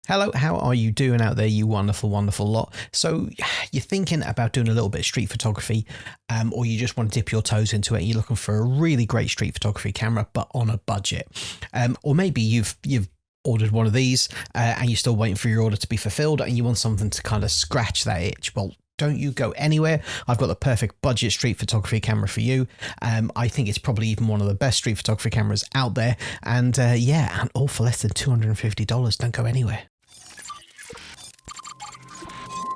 Hello, how are you doing out there, you wonderful, wonderful lot? So you're thinking about doing a little bit of street photography, or you just want to dip your toes into it. You're looking for a really great street photography camera, but on a budget. Or maybe you've ordered one of these and you're still waiting for your order to be fulfilled and you want something to kind of scratch that itch. Well, don't you go anywhere. I've got the perfect budget street photography camera for you. I think it's probably even one of the best street photography cameras out there. And and all for less than $250. Don't go anywhere.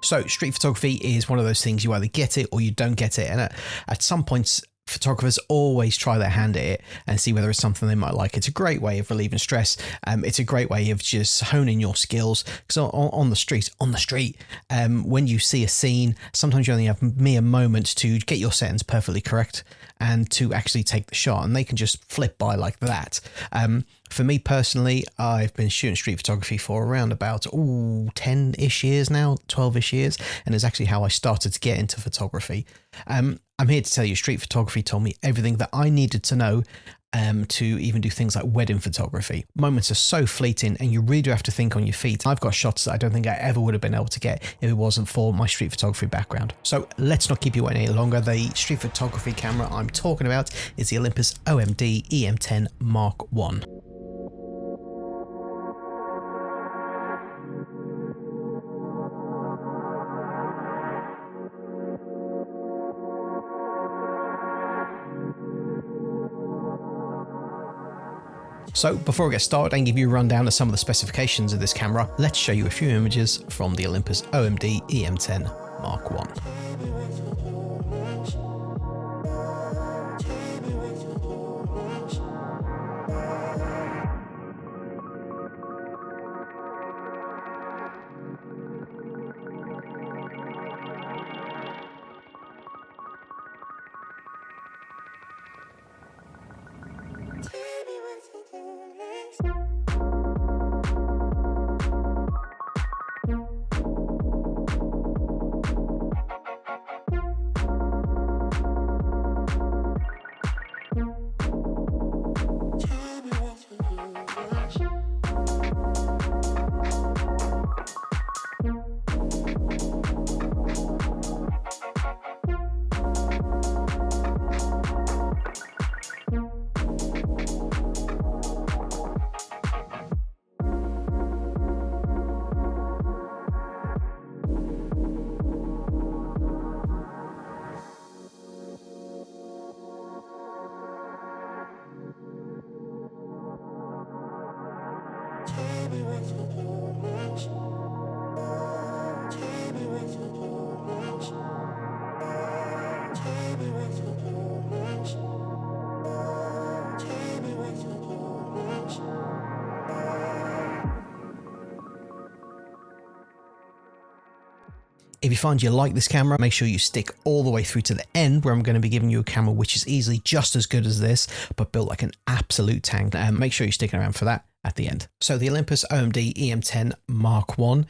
So street photography is one of those things you either get it or you don't get it. And at some points, photographers always try their hand at it and see whether it's something they might like. It's a great way of relieving stress. It's a great way of just honing your skills. Because on the street, when you see a scene, sometimes you only have mere moments to get your settings perfectly correct and to actually take the shot. And they can just flip by like that. For me personally, I've been shooting street photography for around about 10-ish years now, 12-ish years, and it's actually how I started to get into photography. I'm here to tell you, street photography told me everything that I needed to know to even do things like wedding photography. Moments are so fleeting and you really do have to think on your feet. I've got shots that I don't think I ever would have been able to get if it wasn't for my street photography background. So let's not keep you waiting any longer. The street photography camera I'm talking about is the Olympus OMD EM10 Mark I. So before we get started and give you a rundown of some of the specifications of this camera, let's show you a few images from the Olympus OMD EM10 Mark I. If you find you like this camera, make sure you stick all the way through to the end where I'm going to be giving you a camera which is easily just as good as this, but built like an absolute tank. Make sure you're sticking around for that at the end. So the Olympus OMD EM10 Mark I.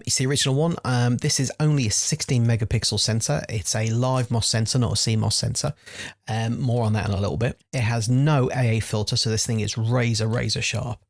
It's the original one. This is only a 16 megapixel sensor. It's a live MOS sensor, not a CMOS sensor. More on that in a little bit. It has no AA filter, so this thing is razor sharp.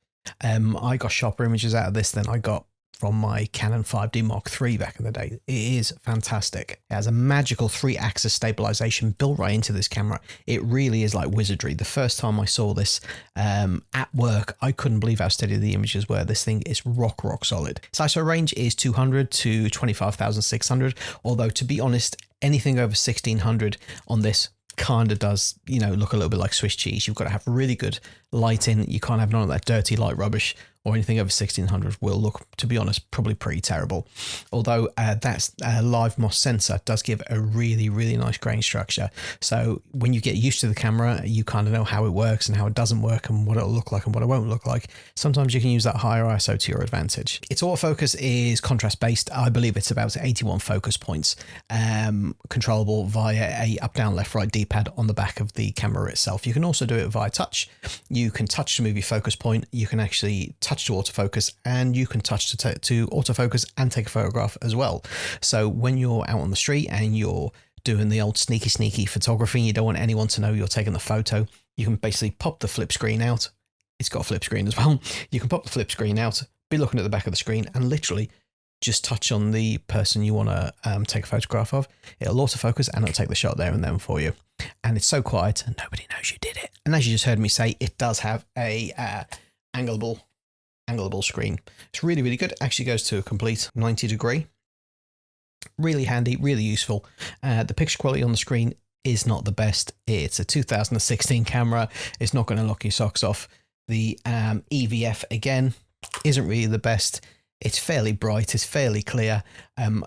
I got sharper images out of this than I got from my Canon 5D Mark III back in the day. It is fantastic. It has a magical 3-axis stabilization built right into this camera. It really is like wizardry. The first time I saw this at work, I couldn't believe how steady the images were. This thing is rock solid. Its ISO range is 200 to 25,600, although to be honest, anything over 1600 on this kind of does, look a little bit like Swiss cheese. You've got to have really good lighting. You can't have none of that dirty light rubbish, or anything over 1600 will look, to be honest, probably pretty terrible. Although that live MOS sensor does give a really nice grain structure. So when you get used to the camera, you kind of know how it works and how it doesn't work and what it'll look like and what it won't look like. Sometimes you can use that higher ISO to your advantage. Its autofocus is contrast based. I believe it's about 81 focus points, controllable via a up, down, left, right D-pad on the back of the camera itself. You can also do it via touch. You can touch to move your focus point. You can actually touch to autofocus, and you can touch to autofocus and take a photograph as well. So when you're out on the street and you're doing the old sneaky photography, you don't want anyone to know you're taking the photo, you can basically pop the flip screen out. It's got a flip screen as well. You can pop the flip screen out, be looking at the back of the screen and literally just touch on the person you want to take a photograph of. It'll autofocus and it'll take the shot there and then for you. And it's so quiet and nobody knows you did it. And as you just heard me say, it does have a angleable screen. It's really, really good. It actually goes to a complete 90-degree. Really handy, really useful. The picture quality on the screen is not the best. It's a 2016 camera. It's not going to knock your socks off. The EVF, again, isn't really the best. It's fairly bright, it's fairly clear.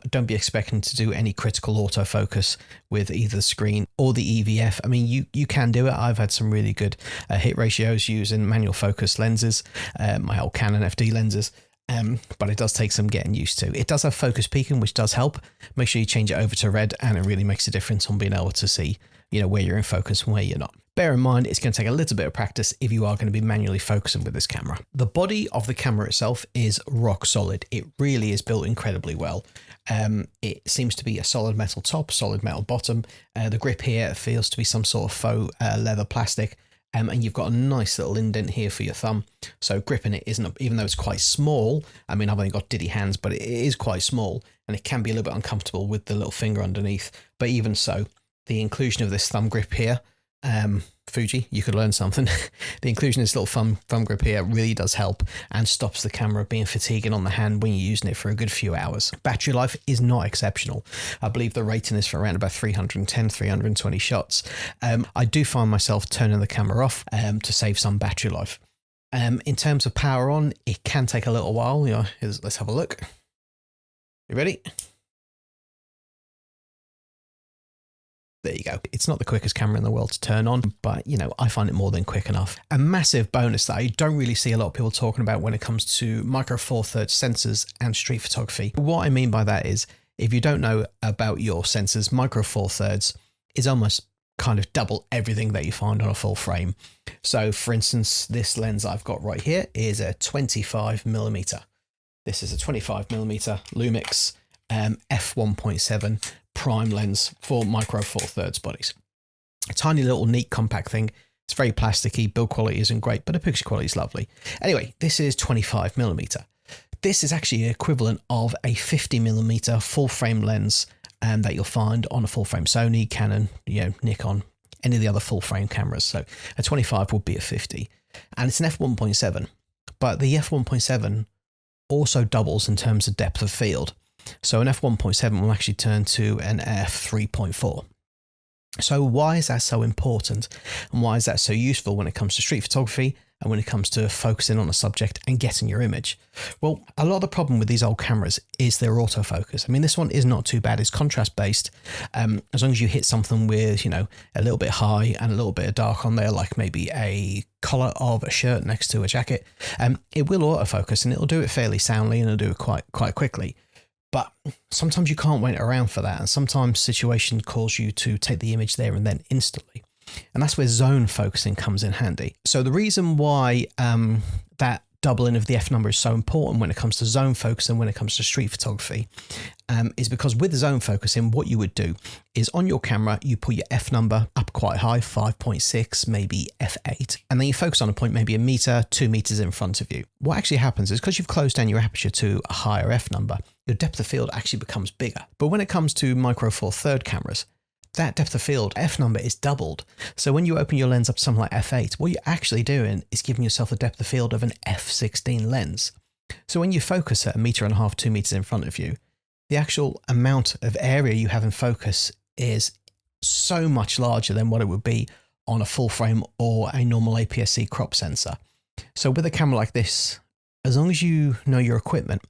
Don't be expecting to do any critical autofocus with either the screen or the EVF. I mean, you can do it. I've had some really good hit ratios using manual focus lenses, my old Canon FD lenses, but it does take some getting used to. It does have focus peaking, which does help. Make sure you change it over to red, and it really makes a difference on being able to see, where you're in focus and where you're not. Bear in mind, it's going to take a little bit of practice if you are going to be manually focusing with this camera. The body of the camera itself is rock solid. It really is built incredibly well. It seems to be a solid metal top, solid metal bottom. The grip here feels to be some sort of faux leather plastic. And you've got a nice little indent here for your thumb. So gripping it isn't, even though it's quite small. I mean, I've only got diddy hands, but it is quite small and it can be a little bit uncomfortable with the little finger underneath. But even so, the inclusion of this thumb grip here, Fuji, you could learn something. The inclusion of this little thumb grip here really does help and stops the camera being fatiguing on the hand when you're using it for a good few hours. Battery life is not exceptional. I believe the rating is for around about 310, 320 shots. I do find myself turning the camera off to save some battery life. In terms of power on, it can take a little while. Let's have a look. You ready? There you go. It's not the quickest camera in the world to turn on, but I find it more than quick enough. A massive bonus that I don't really see a lot of people talking about when it comes to micro four thirds sensors and street photography. What I mean by that is, if you don't know about your sensors, micro four thirds is almost kind of double everything that you find on a full frame. So for instance, this lens I've got right here is a 25mm. This is a 25mm Lumix f1.7 prime lens for micro four thirds bodies. A tiny little neat compact thing. It's very plasticky, build quality isn't great, but the picture quality is lovely. Anyway, this is 25mm. This is actually equivalent of a 50mm full frame lens that you'll find on a full frame Sony, Canon, Nikon, any of the other full frame cameras. So a 25 would be a 50, and it's an f1.7, but the f1.7 also doubles in terms of depth of field. So an f1.7 will actually turn to an f3.4. So why is that so important? And why is that so useful when it comes to street photography and when it comes to focusing on a subject and getting your image? Well, a lot of the problem with these old cameras is their autofocus. I mean, this one is not too bad. It's contrast based. As long as you hit something with, a little bit high and a little bit of dark on there, like maybe a collar of a shirt next to a jacket, it will autofocus and it'll do it fairly soundly and it'll do it quite quickly. But sometimes you can't wait around for that. And sometimes situations cause you to take the image there and then instantly. And that's where zone focusing comes in handy. So the reason why that doubling of the F number is so important when it comes to zone focus and when it comes to street photography is because with zone focusing, what you would do is on your camera, you put your F number up quite high, 5.6, maybe F8, and then you focus on a point maybe 1 meter, 2 meters in front of you. What actually happens is because you've closed down your aperture to a higher F number, your depth of field actually becomes bigger. But when it comes to micro four third cameras, that depth of field F number is doubled. So when you open your lens up to something like F8, what you're actually doing is giving yourself a depth of field of an F16 lens. So when you focus at 1.5 meters, 2 meters in front of you, the actual amount of area you have in focus is so much larger than what it would be on a full frame or a normal APS-C crop sensor. So with a camera like this, as long as you know your equipment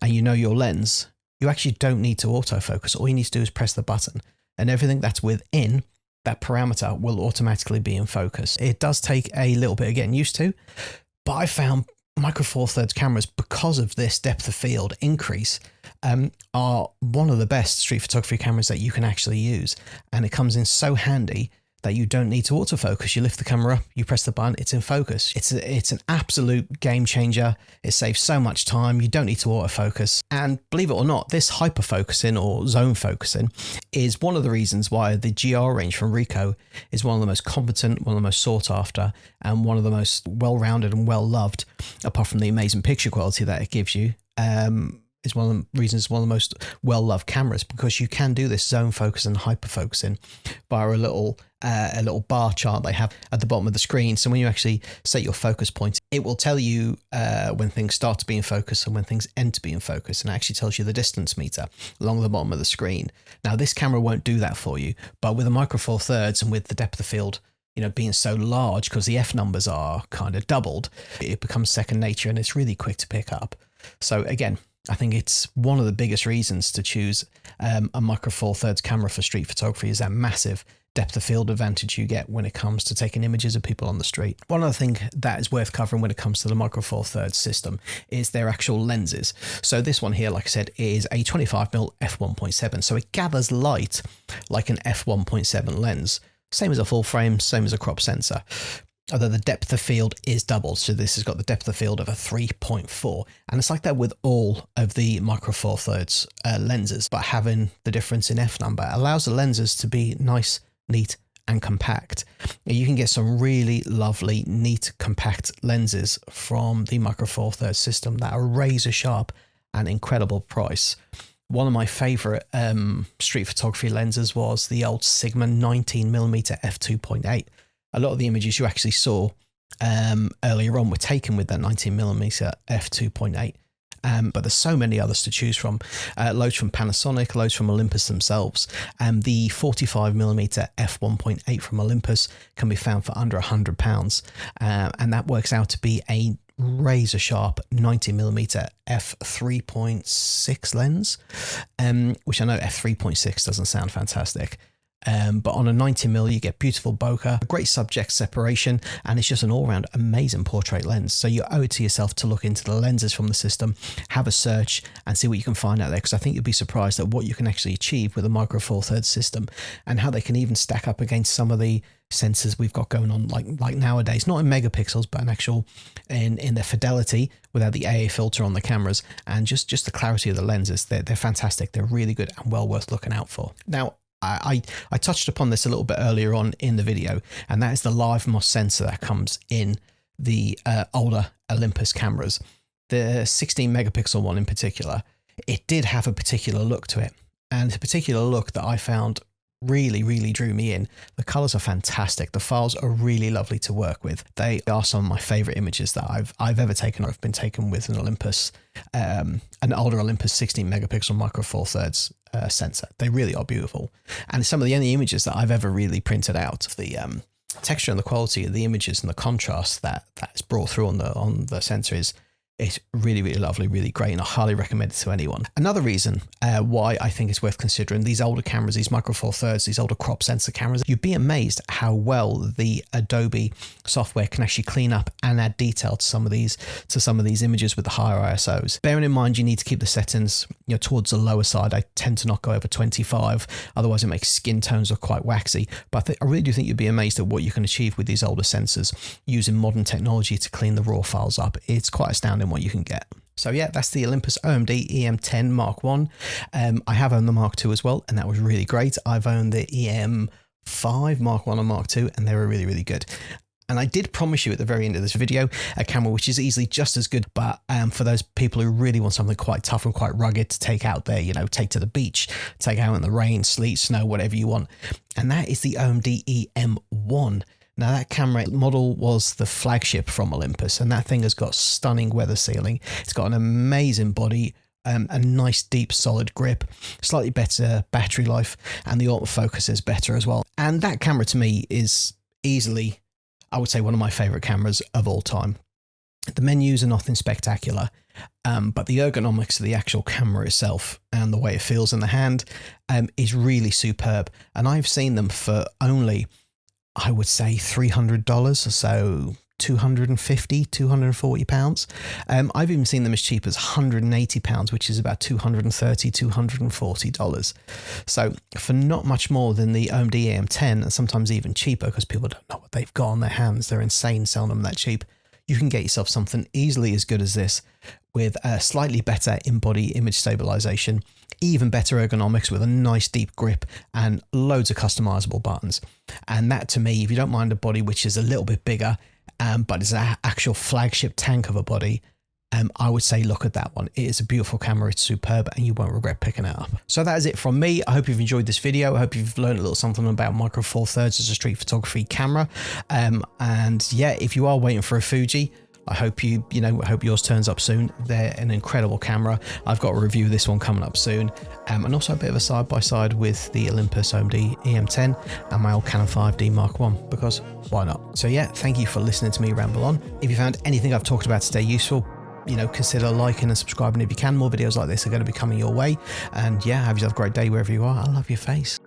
and you know your lens, you actually don't need to autofocus. All you need to do is press the button, and everything that's within that parameter will automatically be in focus. It does take a little bit of getting used to, but I found micro four thirds cameras, because of this depth of field increase, are one of the best street photography cameras that you can actually use. And it comes in so handy that you don't need to autofocus. You lift the camera up, you press the button, it's in focus. It's an absolute game changer. It saves so much time. You don't need to autofocus. And believe it or not, this hyperfocusing or zone focusing is one of the reasons why the GR range from Ricoh is one of the most competent, one of the most sought after, and one of the most well-rounded and well-loved, apart from the amazing picture quality that it gives you. Is one of the reasons it's one of the most well-loved cameras, because you can do this zone focus and hyperfocusing via a little bar chart they have at the bottom of the screen. So when you actually set your focus point, it will tell you when things start to be in focus and when things end to be in focus, and it actually tells you the distance meter along the bottom of the screen. Now, this camera won't do that for you, but with a Micro Four Thirds and with the depth of field, being so large, because the F numbers are kind of doubled, it becomes second nature and it's really quick to pick up. So again, I think it's one of the biggest reasons to choose a Micro Four Thirds camera for street photography is that massive depth of field advantage you get when it comes to taking images of people on the street. One other thing that is worth covering when it comes to the Micro Four Thirds system is their actual lenses. So this one here, like I said, is a 25mm f1.7. So it gathers light like an f1.7 lens. Same as a full frame, same as a crop sensor. Although the depth of field is doubled. So this has got the depth of field of a 3.4. And it's like that with all of the Micro Four Thirds lenses, but having the difference in F number allows the lenses to be nice, neat, and compact. You can get some really lovely, neat, compact lenses from the Micro Four Thirds system that are razor sharp and incredible price. One of my favorite street photography lenses was the old Sigma 19mm f2.8. A lot of the images you actually saw earlier on were taken with that 19mm f2.8. But there's so many others to choose from. Loads from Panasonic, loads from Olympus themselves. The 45mm f1.8 from Olympus can be found for under £100. And that works out to be a razor sharp 90mm f3.6 lens, which I know f3.6 doesn't sound fantastic. But on a 90mm you get beautiful bokeh, great subject separation, and it's just an all-round amazing portrait lens. So you owe it to yourself to look into the lenses from the system, have a search and see what you can find out there, because I think you'll be surprised at what you can actually achieve with a Micro Four Thirds system and how they can even stack up against some of the sensors we've got going on like nowadays, not in megapixels but in actual in their fidelity without the AA filter on the cameras, and just the clarity of the lenses. They're fantastic. They're really good and well worth looking out for. Now, I touched upon this a little bit earlier on in the video, and that is the live MOS sensor that comes in the older Olympus cameras. The 16 megapixel one in particular, it did have a particular look to it, and a particular look that I found really drew me in. The colors are fantastic. The files are really lovely to work with. They are some of my favorite images that I've ever taken or have been taken with an Olympus, an older Olympus 16 megapixel Micro Four Thirds sensor. They really are beautiful. And some of the only images that I've ever really printed out, the texture and the quality of the images and the contrast that's brought through on the sensor is really lovely, really great, and I highly recommend it to anyone. Another reason why I think it's worth considering these older cameras, these Micro Four Thirds, these older crop sensor cameras, you'd be amazed how well the Adobe software can actually clean up and add detail to some of these images with the higher ISOs. Bearing in mind you need to keep the settings towards the lower side. I tend to not go over 25, otherwise it makes skin tones look quite waxy. But I really do think you'd be amazed at what you can achieve with these older sensors using modern technology to clean the raw files up. It's quite astounding what you can get. So yeah, that's the Olympus OMD EM10 Mark 1. I have owned the Mark II as well, and that was really great. I've owned the EM5 Mark 1 and Mark II, and they were really good. And I did promise you at the very end of this video a camera which is easily just as good, but for those people who really want something quite tough and quite rugged to take out there, take to the beach, take out in the rain, sleet, snow, whatever you want. And that is the OMD EM1. Now, that camera model was the flagship from Olympus, and that thing has got stunning weather sealing. It's got an amazing body, a nice deep solid grip, slightly better battery life, and the autofocus is better as well. And that camera to me is easily, I would say, one of my favorite cameras of all time. The menus are nothing spectacular, but the ergonomics of the actual camera itself and the way it feels in the hand is really superb. And I've seen them for only, I would say, $300 or so, 250, 240 pounds. I've even seen them as cheap as 180 pounds, which is about 230, 240 dollars. So for not much more than the OMD EM10, and sometimes even cheaper because people don't know what they've got on their hands, they're insane selling them that cheap, you can get yourself something easily as good as this, with a slightly better in-body image stabilization, even better ergonomics with a nice deep grip and loads of customizable buttons. And that, to me, if you don't mind a body which is a little bit bigger, but it's an actual flagship tank of a body, I would say look at that one. It is a beautiful camera, it's superb, and you won't regret picking it up. So that is it from me. I hope you've enjoyed this video. I hope you've learned a little something about Micro Four Thirds as a street photography camera. And yeah, if you are waiting for a Fuji, I hope I hope yours turns up soon. They're an incredible camera. I've got a review of this one coming up soon. And also a bit of a side-by-side with the Olympus OMD EM10 and my old Canon 5D Mark I, because why not? So yeah, thank you for listening to me ramble on. If you found anything I've talked about today useful, consider liking and subscribing if you can. More videos like this are going to be coming your way. And yeah, have yourself a great day wherever you are. I love your face.